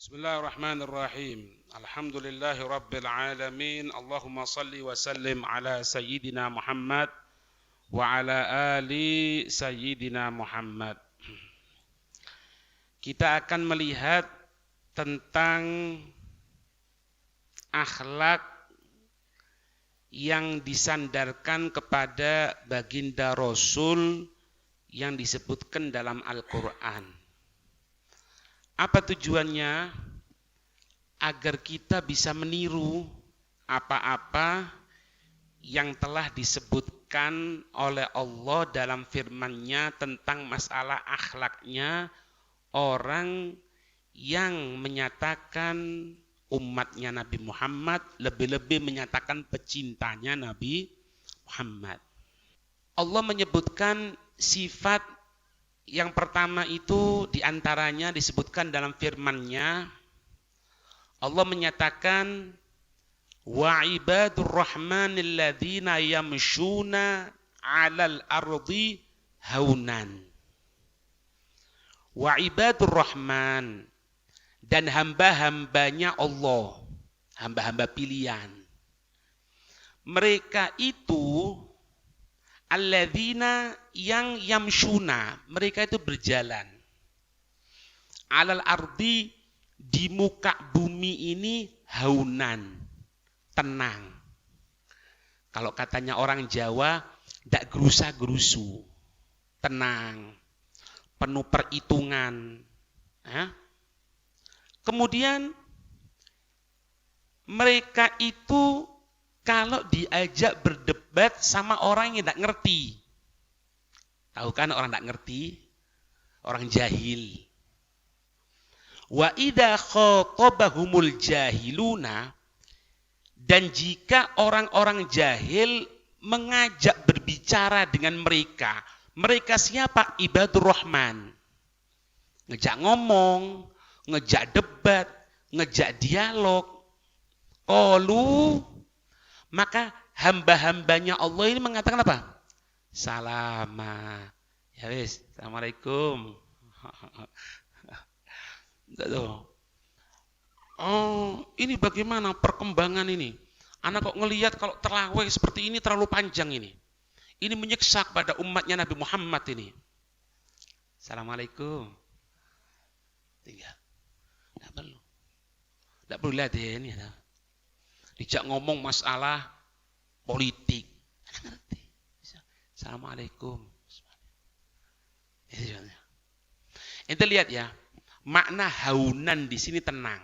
Bismillahirrahmanirrahim. Alhamdulillahi Rabbil alamin. Allahumma salli wa sallim ala Sayyidina Muhammad wa ala ali Sayyidina Muhammad. Kita akan melihat tentang akhlak yang disandarkan kepada baginda Rasul yang disebutkan dalam Al-Quran. Apa tujuannya? Agar kita bisa meniru apa-apa yang telah disebutkan oleh Allah dalam firman-Nya tentang masalah akhlaknya orang yang menyatakan umatnya Nabi Muhammad, lebih-lebih menyatakan pecintanya Nabi Muhammad. Allah menyebutkan sifat yang pertama itu diantaranya disebutkan dalam firman-Nya. Allah menyatakan wa ibadur rahmanil ladzina yamshuna 'alal ardi haunan. Wa ibadur rahman, dan hamba-hambanya Allah, hamba-hamba pilihan. Mereka itu alladzina yang yamshuna, mereka itu berjalan. Alal ardi, di muka bumi ini haunan, tenang. Kalau katanya orang Jawa, ndak gerusa-gerusu, tenang, penuh perhitungan. Kemudian mereka itu kalau diajak berdebat sama orang yang tidak ngerti. Tahu kan orang tidak ngerti? Orang jahil. Wa idza khatabahumul jahiluna, dan jika orang-orang jahil mengajak berbicara dengan mereka. Mereka siapa? Ibadur Rahman. Ngejak ngomong, ngejak debat, ngejak dialog. Qalu, maka hamba-hambanya Allah ini mengatakan apa? Salama. Ya wis, assalamualaikum. Oh, ini bagaimana perkembangan ini? Anak kok ngelihat kalau terawih seperti ini terlalu panjang ini. Ini menyiksa kepada umatnya Nabi Muhammad ini. Assalamualaikum. Tinggal. Tidak perlu lihat ini. Dijak ngomong masalah politik. Anak ngerti. Assalamualaikum. Ente lihat ya, makna haunan di sini tenang.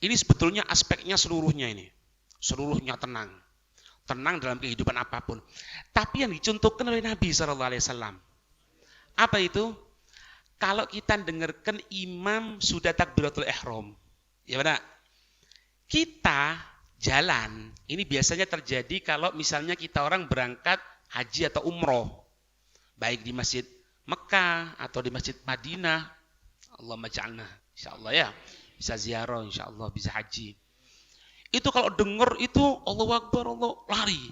Ini sebetulnya aspeknya seluruhnya ini. Seluruhnya tenang. Tenang dalam kehidupan apapun. Tapi yang dicontohkan oleh Nabi SAW. Apa itu? Kalau kita dengarkan imam sudah takbiratul ihram. Ya benar? Kita jalan, ini biasanya terjadi kalau misalnya kita orang berangkat haji atau umroh, baik di Masjid Mekah atau di Masjid Madinah. Allahumma ja'alna, insyaallah ya, bisa ziarah, insyaallah bisa haji. Itu kalau dengar itu Allahu Akbar, Allah lari.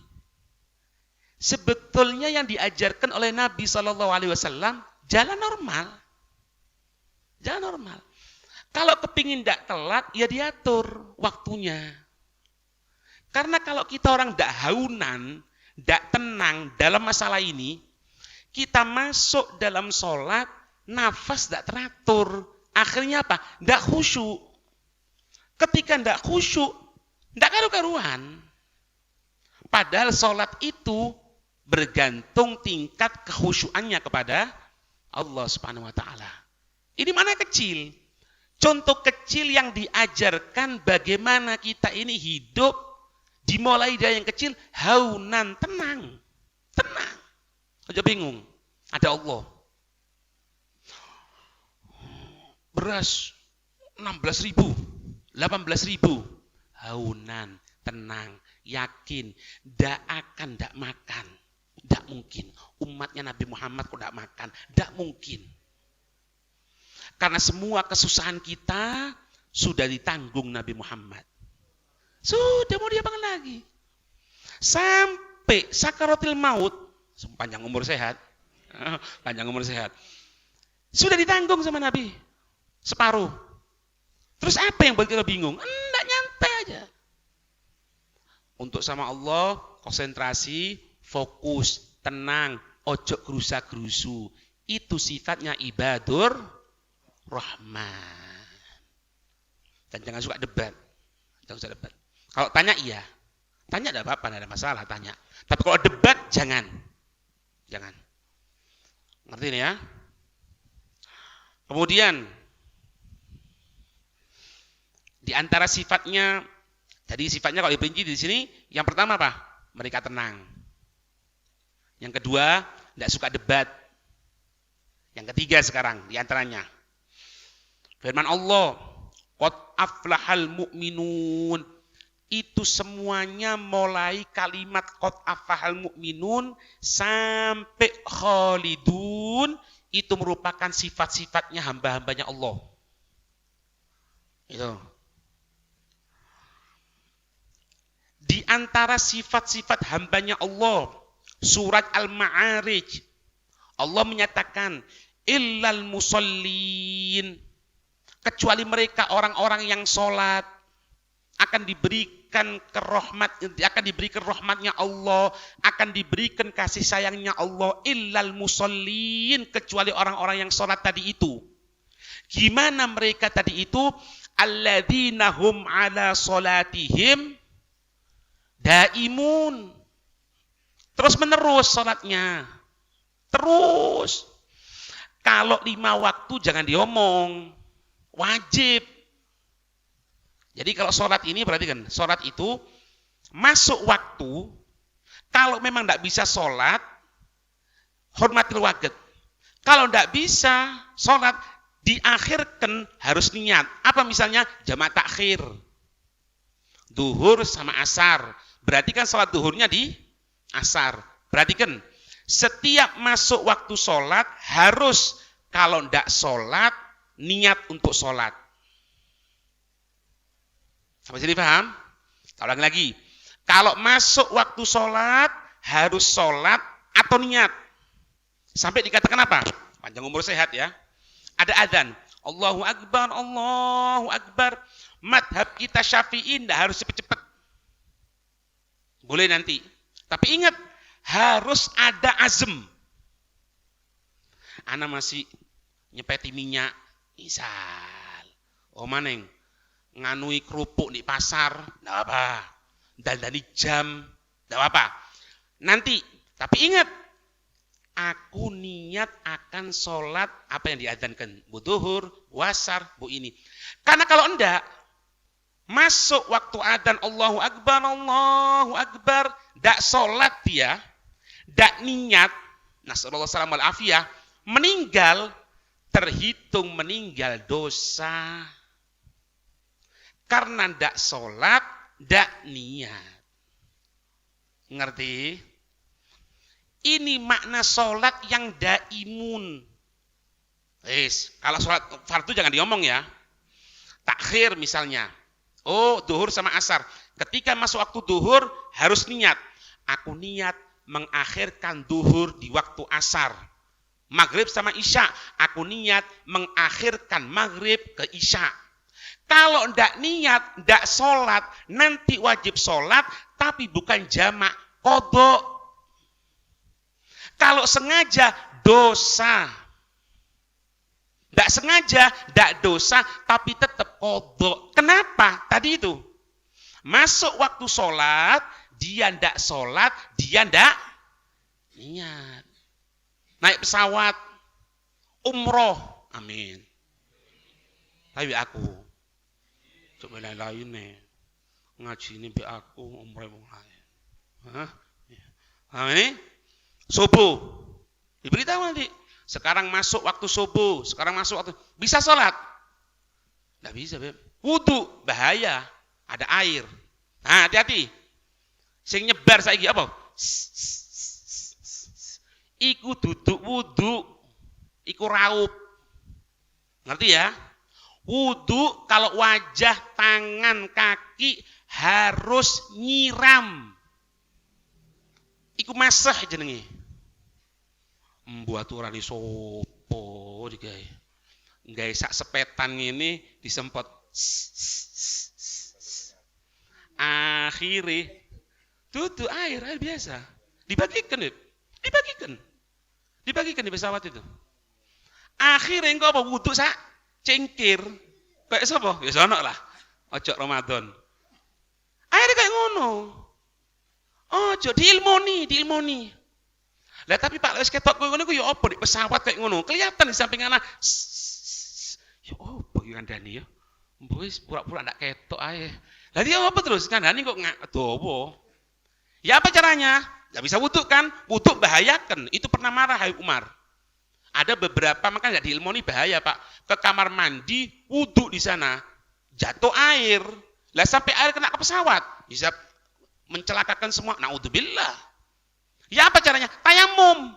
Sebetulnya yang diajarkan oleh Nabi SAW jalan normal. Jalan normal. Kalau kepingin tidak telat, ya diatur waktunya. Karena kalau kita orang tidak haunan, tidak tenang dalam masalah ini, kita masuk dalam sholat, nafas tidak teratur. Akhirnya apa? Tidak khusyuk. Ketika tidak khusyuk, tidak karu-karuan. Padahal sholat itu bergantung tingkat kekhusyuannya kepada Allah Subhanahu wa Ta'ala. Ini mana kecil? Contoh kecil yang diajarkan bagaimana kita ini hidup, dimulai dari yang kecil, haunan, tenang. Tenang. Aja bingung. Ada Allah. Beras 16.000, 18.000. Haunan, tenang, yakin, tidak akan tidak makan. Tidak mungkin. Umatnya Nabi Muhammad kok tidak makan. Tidak mungkin. Karena semua kesusahan kita sudah ditanggung Nabi Muhammad. Sudah mau diapakan lagi? Sampai sakaratil maut, panjang umur sehat. Panjang umur sehat. Sudah ditanggung sama Nabi. Separuh. Terus Terus apa yang buat kita bingung? Enggak, nyantai aja. Untuk sama Allah, konsentrasi, fokus, tenang, ojo gerusa-gerusu. Itu sifatnya ibadur rahman. Dan jangan suka debat. Jangan suka debat. Kalau tanya iya. Tanya enggak apa-apa, enggak ada masalah tanya. Tapi kalau debat jangan. Jangan. Ngerti ini ya? Kemudian di antara sifatnya, jadi sifatnya kalau diperinci di sini, yang pertama apa? Mereka tenang. Yang kedua, tidak suka debat. Yang ketiga sekarang di antaranya firman Allah, qad aflahal mu'minun. Itu semuanya mulai kalimat qad aflahal mu'minun sampai khalidun itu merupakan sifat-sifatnya hamba-hambanya Allah. Itu. Di antara sifat-sifat hambanya Allah, surat Al-Ma'arij, Allah menyatakan, illal musallin, kecuali mereka orang-orang yang sholat, akan diberikan rahmatnya Allah, akan diberikan kasih sayangnya Allah, illal musallin, kecuali orang-orang yang sholat tadi itu. Gimana mereka tadi itu? Alladzina hum ala sholatihim daimun. Terus menerus sholatnya. Terus. Kalau 5 waktu jangan diomong. Wajib. Jadi kalau sholat ini berarti kan, sholat itu masuk waktu, kalau memang tidak bisa sholat, hormatil waqt. Kalau tidak bisa sholat, diakhirkan harus niat. Apa misalnya? Jamak takhir. Duhur sama asar. Berarti kan sholat duhurnya di asar. Berarti kan setiap masuk waktu sholat harus, kalau tidak sholat, niat untuk sholat. Sampai sini paham? Kita ulangi lagi. Kalau masuk waktu sholat, harus sholat atau niat. Sampai dikatakan apa? Panjang umur sehat ya. Ada adzan. Allahu Akbar, Allahu Akbar. Madhab kita Syafi'i tidak harus cepat-cepat. Boleh nanti. Tapi ingat, harus ada azm. Ana masih nyepeti minyak. Misal. Oh maneng. Nganui kerupuk di pasar, enggak apa. Dandani jam, enggak apa. Nanti, tapi ingat, aku niat akan sholat apa yang diadzankan, bu duhur, wasar, bu ini. Karena kalau enggak, masuk waktu adzan Allahu Akbar, enggak sholat dia, enggak niat, nasallallahu salam wal afiyah, meninggal, terhitung meninggal dosa. Karena ndak sholat, ndak niat. Ngerti? Ini makna sholat yang daimun. Kalau sholat fardu jangan diomong ya. Takhir misalnya. Oh, duhur sama asar. Ketika masuk waktu duhur, harus niat. Aku niat mengakhirkan duhur di waktu asar. Maghrib sama isya. Aku niat mengakhirkan maghrib ke isya. Kalau ndak niat, ndak sholat, nanti wajib sholat, tapi bukan jamak, qadha. Kalau sengaja, dosa. Ndak sengaja, ndak dosa, tapi tetap qadha. Kenapa? Tadi itu. Masuk waktu sholat, dia ndak sholat, dia ndak niat. Naik pesawat, umroh, amin. Tapi aku. Coba lain nih, ngaji ini be aku umrah mulai. Ini subuh diberitahu nanti. Sekarang masuk waktu subuh, sekarang masuk waktu bisa sholat? Nggak bisa, beb. Wudu bahaya, ada air. Nah, hati-hati. Sing nyebar saiki apa? Iku duduk wudu, iku raup. Ngerti ya? Wudu kalau wajah, tangan, kaki harus nyiram. Iku masah jenenge. Mbuat urani sopo digawe. Nggawe sak sepetan ngene disempet Akhirnya tutup air biasa. Dibagikan di pesawat itu. Akhirnya engko apa wudu sak cengkir. Kayak sapa? Ya sono lah. Ojo Ramadan. Akhirnya kayak ngono. Ojo diilmoni. Lah tapi Pak wis ketok kowe ngono ku ya apa di pesawat kayak ngono. Kelihatan di samping ana. Ya apa iki kandhani ya. Wis pura-pura ndak ketok ae. Lah dia apa terus kandhani kok dawa. Ya apa caranya? Enggak bisa wudu kan? Wudu bahayakan. Itu pernah marah Hai Umar. Ada beberapa makanya enggak diilmoni bahaya, Pak. Ke kamar mandi, wudu di sana. Jatuh air. Lah sampai air kena ke pesawat, bisa mencelakakan semua. Naudzubillah. Ya apa caranya? Tayamum.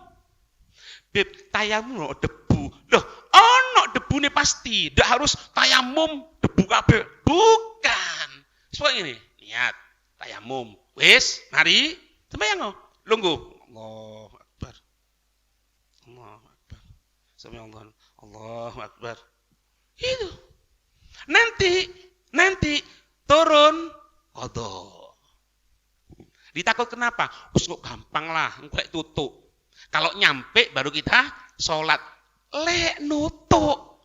Beb, tayamum debu. Loh, ono debune pasti. Ndak harus tayamum debu kabeh. Bukan. Seperti ini. Niat tayamum. Wis, mari sembahyang. Lungguh. Allahu Akbar. Allahu Akbar. Allahu Akbar. Itu. Nanti turun qadha. Ditakut kenapa? Wis kok gampang lah, engko lek tutuk. Kalau nyampe baru kita sholat. Lek nutuk.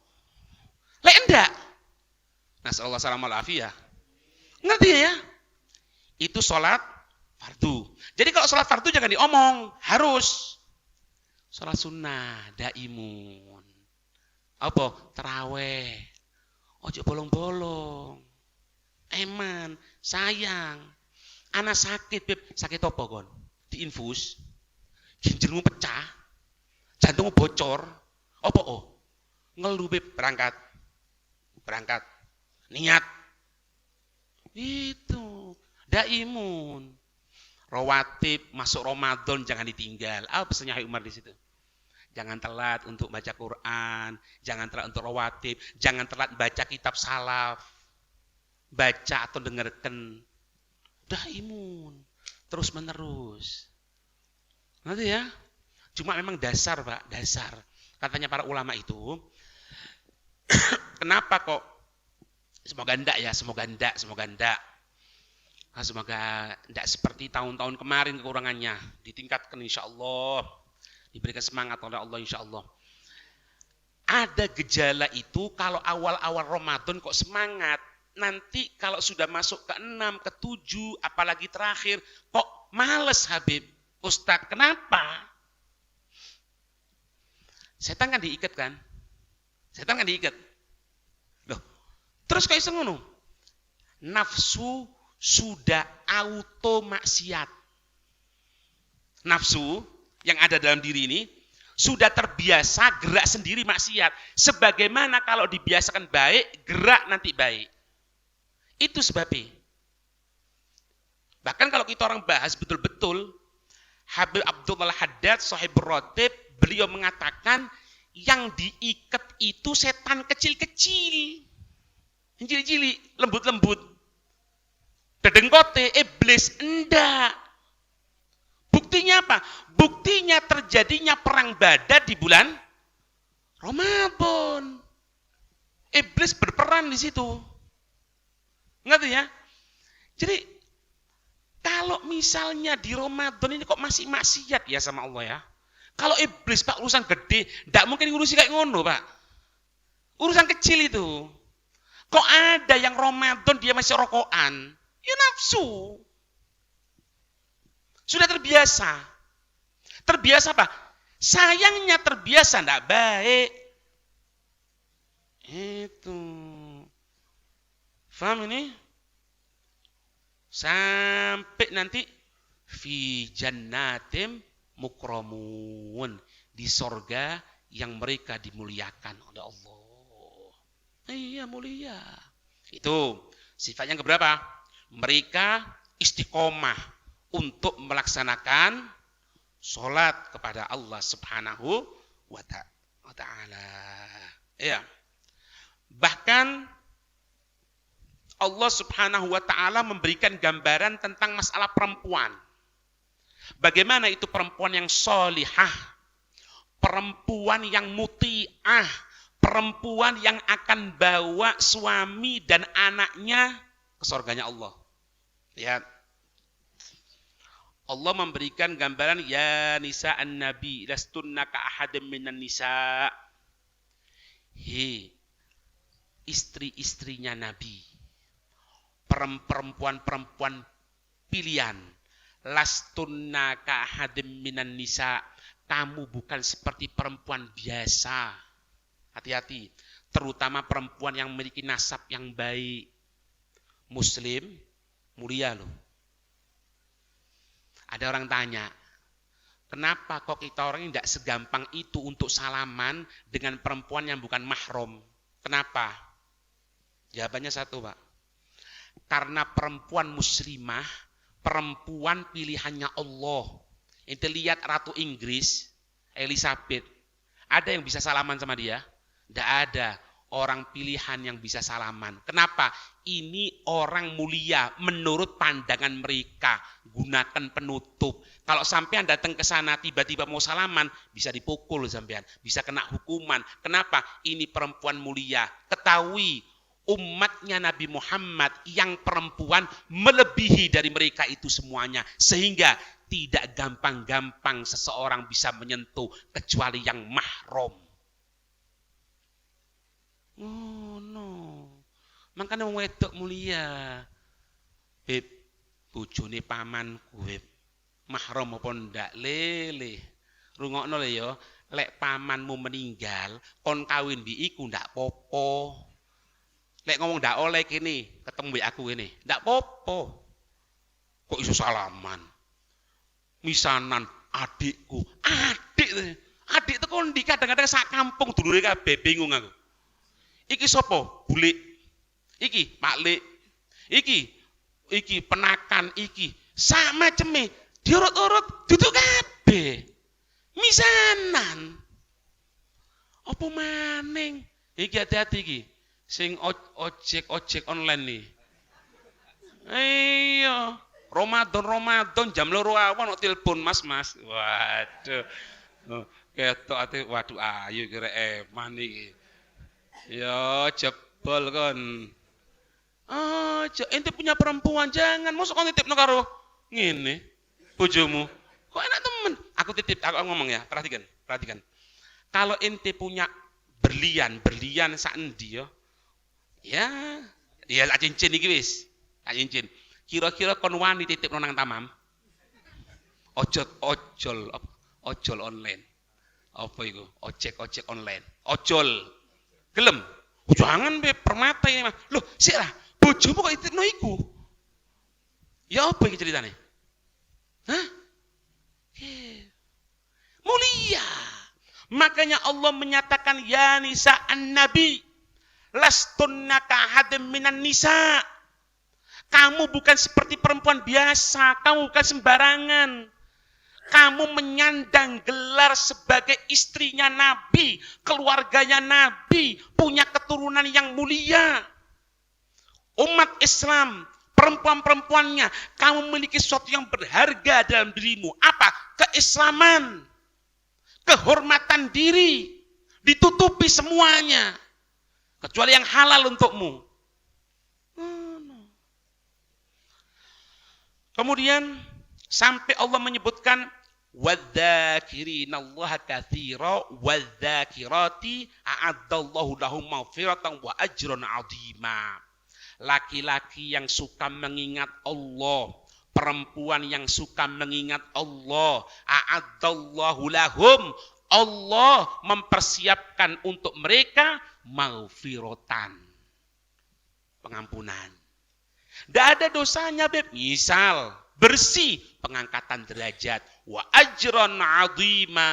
Lek enggak. Nasallahu salamul afiyah. Ngerti ya? Itu sholat fardu. Jadi kalau sholat fardu jangan diomong, harus. Sholat sunnah, daimun. Apa? Taraweh. Ojo bolong-bolong. Eman, sayang. Anak sakit, Beb. Sakit apa kon? Diinfus. Ginjalmu pecah. Jantungmu bocor. Apa ngeluh, Beb, berangkat. Niat. Itu. Daimun. Rawatib masuk Ramadan jangan ditinggal. Apa pesannya Hai Umar di situ? Jangan telat untuk baca Quran, jangan telat untuk rawatib, jangan telat baca kitab salaf. Baca atau dengarkan. Daimun. Terus menerus. Nanti ya. Cuma memang dasar, Pak, dasar. Katanya para ulama itu, kenapa kok semoga enggak ya, semoga enggak. Nah, semoga enggak seperti tahun-tahun kemarin kekurangannya. Ditingkatkan insyaallah. Diberikan semangat oleh Allah insyaallah. Ada gejala itu kalau awal-awal Ramadan kok semangat. Nanti kalau sudah masuk ke 6, ke 7, apalagi terakhir, kok males Habib. Ustadz, kenapa? Setan kan diikat kan? Loh, terus kok iso ngono? Nafsu sudah auto maksiat. Nafsu yang ada dalam diri ini sudah terbiasa gerak sendiri maksiat. Sebagaimana kalau dibiasakan baik, gerak nanti baik. Itu sebabnya. Bahkan kalau kita orang bahas betul-betul, Habib Abdullah Haddad, Sahibur Ratib, beliau mengatakan yang diikat itu setan kecil-kecil. Cilik-cilik, lembut-lembut. Dedengkote, iblis, enggak. Buktinya apa? Buktinya terjadinya perang Badar di bulan Ramadan. Iblis berperan di situ. Ngerti ya? Jadi kalau misalnya di Ramadan ini kok masih maksiat ya sama Allah ya. Kalau iblis Pak urusan gede, enggak mungkin ngurusi kayak ngono Pak. Urusan kecil itu. Kok ada yang Ramadan dia masih rokokan? Ya nafsu. Sudah terbiasa. Terbiasa apa? Sayangnya terbiasa enggak baik. Itu. Faham ini? Sampai nanti fi jannatim mukramun, di sorga yang mereka dimuliakan oleh Allah. Iya mulia. Itu sifat yang keberapa? Mereka istiqomah untuk melaksanakan sholat kepada Allah Subhanahu wa ta'ala. Ya. Bahkan Allah Subhanahu wa ta'ala memberikan gambaran tentang masalah perempuan. Bagaimana itu perempuan yang solihah, perempuan yang muti'ah, perempuan yang akan bawa suami dan anaknya ke surganya Allah. Lihat. Allah memberikan gambaran ya nisa'an nabi lastunna ka ahadin minan nisa. Hei, istri-istrinya Nabi. Perempuan-perempuan pilihan. Lastunna ka ahadin minan nisa. Kamu bukan seperti perempuan biasa. Hati-hati, terutama perempuan yang memiliki nasab yang baik. Muslim, mulia loh. Ada orang tanya, kenapa kok kita orang ini tidak segampang itu untuk salaman dengan perempuan yang bukan mahram? Kenapa? Jawabannya satu, Pak. Karena perempuan muslimah, perempuan pilihannya Allah. Ente lihat Ratu Inggris, Elizabeth, ada yang bisa salaman sama dia? Tidak ada orang pilihan yang bisa salaman. Kenapa? Ini orang mulia menurut pandangan mereka. Gunakan penutup. Kalau sampean datang ke sana tiba-tiba mau salaman, bisa dipukul sampean, bisa kena hukuman. Kenapa? Ini perempuan mulia. Ketahui umatnya Nabi Muhammad yang perempuan melebihi dari mereka itu semuanya. Sehingga tidak gampang-gampang seseorang bisa menyentuh kecuali yang mahram. Oh no. Makanya wong wedok mulia. Beb, bojone pamanku, Beb. Mahram apa ndak lele. Rungokno le ya, lek pamanmu meninggal, kon kawin bi iku ndak popo. Lek ngomong ndak oleh kene, ketemu mbek aku kene, ndak popo. Kok iso salaman? Misanan adikku, adik teko ndi kadang-kadang sak kampung dulure kabeh bingung aku. Iki sapa? Bulik. Iki Maklik. Iki penakan iki. Sak maceme diurut-urut duduk kabeh. Misanan. Apa maning? Iki hati-hati iki. Sing ojek online nih. Iya. Ramadan jam 2 awan kok telepon Mas. Waduh. Ketok ate waduh ayo kira eman iki. Ya jebol kon. Ente punya perempuan jangan mosok kon titipno karo ngene bojomu. Kok enak temen. Aku ngomong ya, perhatikan. Kalau ente punya berlian sak endi ya? Ya lak cincin iki wis. Lak cincin. Kira-kira kon wani titipno nang Tamam. Ojol online. Apa iku? Ojek online. Ojol. Gelem? Jangan be permata ini mah. Loh, sik lah, bojomu kok itipno iku? Ya apa iki ceritane? Hah? Mulia. Makanya Allah menyatakan ya nisa an-nabi lastunna kahadam minan nisa. Kamu bukan seperti perempuan biasa, kamu bukan sembarangan. Kamu menyandang gelar sebagai istrinya Nabi, keluarganya Nabi, punya keturunan yang mulia. Umat Islam, perempuan-perempuannya, kamu memiliki sesuatu yang berharga dalam dirimu. Apa? Keislaman, kehormatan diri, ditutupi semuanya. Kecuali yang halal untukmu. Kemudian sampai Allah menyebutkan wadzakirinallaha katsira wadzakirati a'addallahu lahum maghfiratan wa ajran 'azima. Laki-laki yang suka mengingat Allah, perempuan yang suka mengingat Allah, a'addallahu lahum, Allah mempersiapkan untuk mereka maghfiratan, pengampunan. Tidak ada dosanya, Beb. Misal bersih, pengangkatan derajat, wa ajran 'azima,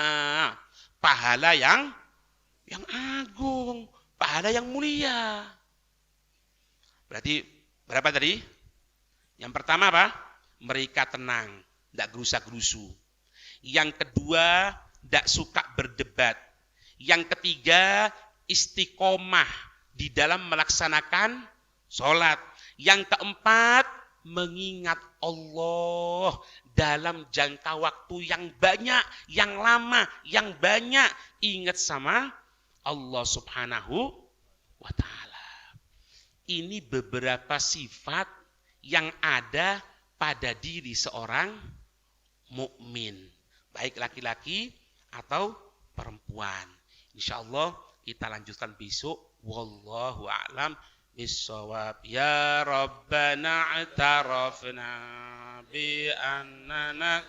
pahala yang agung, pahala yang mulia. Berarti berapa tadi? Yang pertama apa? Mereka tenang, tidak gerusa-gerusu. Yang kedua, tidak suka berdebat. Yang ketiga, istiqomah di dalam melaksanakan sholat. Yang keempat, mengingat Allah dalam jangka waktu yang banyak, yang lama, yang banyak. Ingat sama Allah Subhanahu wa Ta'ala. Ini beberapa sifat yang ada pada diri seorang mukmin, baik laki-laki atau perempuan. Insyaallah kita lanjutkan besok. Wallahu a'lam bissawab. Ya Rabbana i'tarafna bi annana